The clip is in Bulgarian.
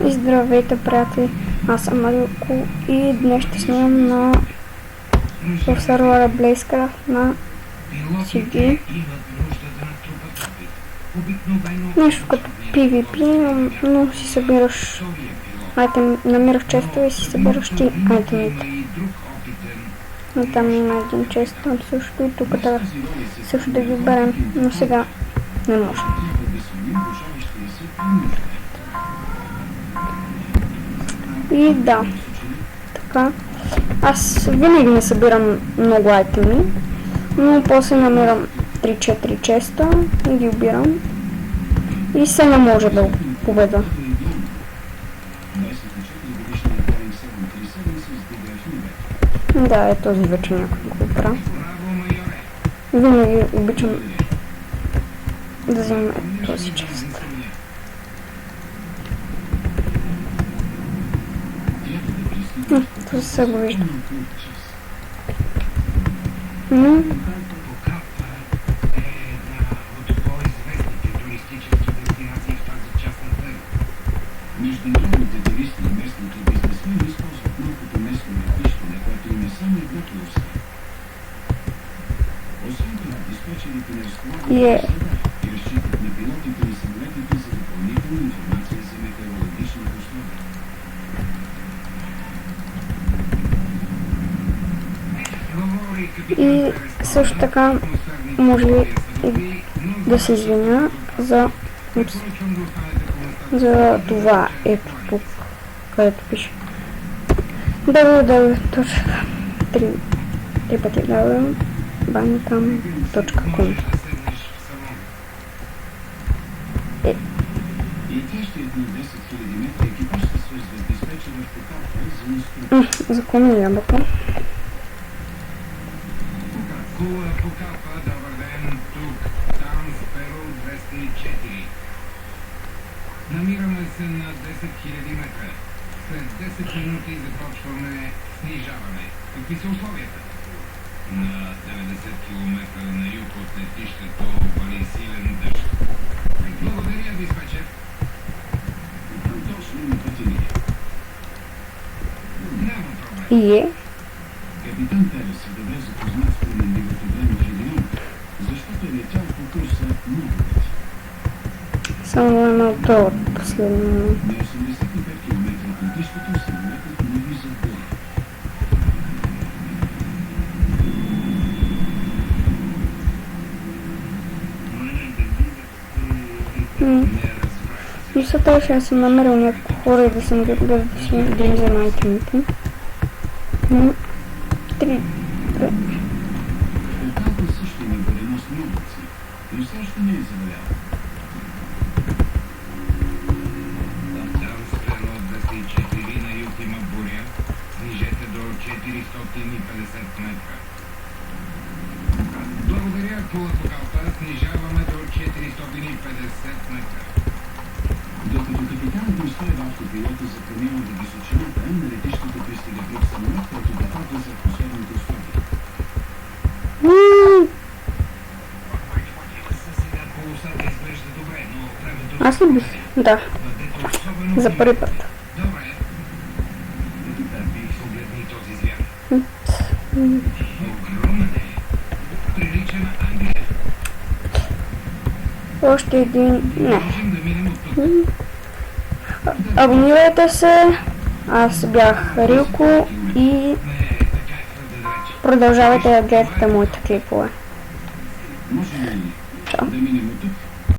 И здравейте, приятели! Аз съм Марилко и днес ще снимам в сервера BlazeCraft на CD. Нещо като PvP, но си събираш намираш честове и си събираш ти айтемите. Но там има един чест, там също и тук трябва също да ги берем, но сега не може. И да, така, аз винаги не събирам много айтеми, но после намирам 3-4 честа и ги убирам и се не може да победа. Да, е този вече някой го правя. Винаги обичам да взема този чест. Това се го виждам. Международните туристи и местните бизнесмени използват малкото местно летище, което им е само едното усе. Освен това, диспетчерите не разполагат и разчитат на пилотите и самолетите за допълнителна информация за метеорологичните условия. И също така може да се извиня за това ето тук, където пише www.bankam.com. Закони ябълка. Намираме се на 10 000 метра. След 10 минути започваме снижаване. Какви са условията? На 90 км на юг от летището вали силен дъжд. Благодаря, диспетчер. Точно на пътя ни. Няма проблем. Капитан Перес е добре запознат с променливото време в региона, защото е летял по курса много пъти. Само едно това последно. На 85 км от летището самолетът не влиза в бой. Мисълта е, че аз съм намерил някакво хора и да съм ги отгледал да им взема айтемите. Леталата също има гореносни облаци, но все още не е заваляла. Там сфера от 204 на юг има буря. Снижете до 450 метра. Благодаря, Кулатокалпа. Снижаваме до 450 метра. Докато капитанът изправя автопилота за промяна в височината, на летището пристига друг самолет, който да падва за атмосферните условия. Аз ли бих? Да. За първи път. Добре. Бих погледни този звяр. Огромен е. Прилича на Англия. Още един... Не. Можем да минем от тук. Абонирайте се. Аз бях Рилко и продължавайте да гледате моите клипове. Можем ли Чао. да минем от тук?